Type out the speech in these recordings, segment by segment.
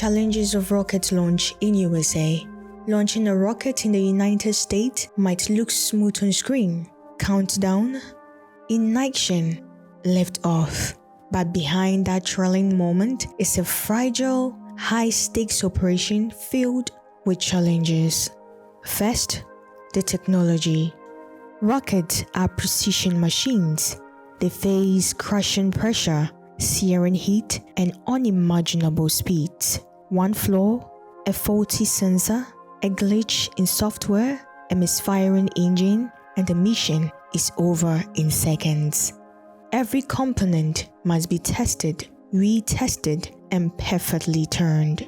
Challenges of rocket launch in USA. Launching a rocket in the United States might look smooth on screen. Countdown, ignition, lift off. But behind that thrilling moment is a fragile, high-stakes operation filled with challenges. First, the technology. Rockets are precision machines. They face crushing pressure, searing heat, and unimaginable speeds. One flaw, a faulty sensor, a glitch in software, a misfiring engine, and the mission is over in seconds. Every component must be tested, retested, and perfectly turned.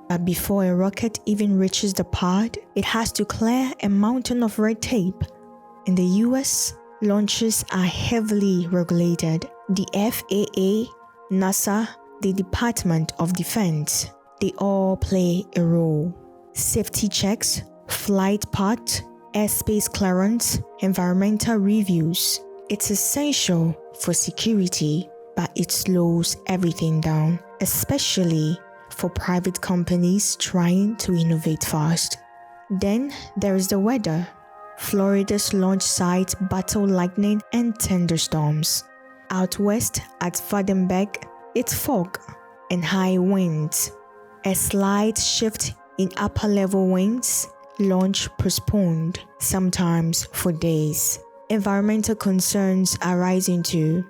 But before a rocket even reaches the pod, it has to clear a mountain of red tape. In the US, launches are heavily regulated. The FAA, NASA, the Department of Defense, they all play a role. Safety checks, flight path, airspace clearance, environmental reviews. It's essential for security, but it slows everything down, especially for private companies trying to innovate fast. Then there is the weather. Florida's launch site battle lightning and thunderstorms. Out west at Vandenberg, it's fog and high winds. A slight shift in upper level winds, launch postponed, sometimes for days. Environmental concerns are rising too.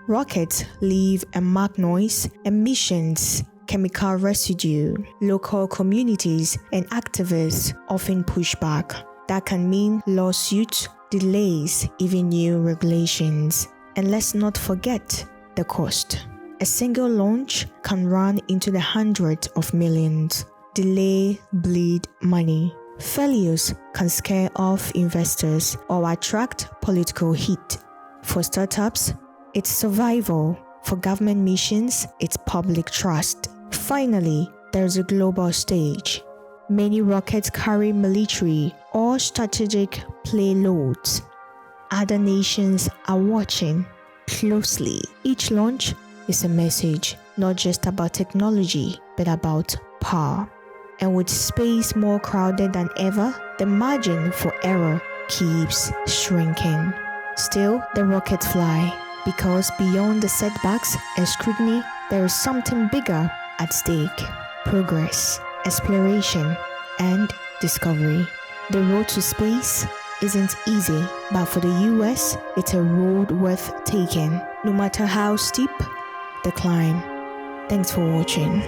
Rockets leave a mark noise, emissions, chemical residue. Local communities and activists often push back. That can mean lawsuits, delays, even new regulations. And let's not forget the cost. A single launch can run into the hundreds of millions. Delay, bleed money. Failures can scare off investors or attract political heat. For startups, it's survival. For government missions, it's public trust. Finally, there's a global stage. Many rockets carry military or strategic payloads. Other nations are watching closely. Each launch is a message, not just about technology, but about power. And with space more crowded than ever, the margin for error keeps shrinking. Still, the rockets fly, because beyond the setbacks and scrutiny, there is something bigger at stake: progress, exploration, and discovery. The road to space isn't easy, but for the US, it's a road worth taking, no matter how steep the climb. Thanks for watching.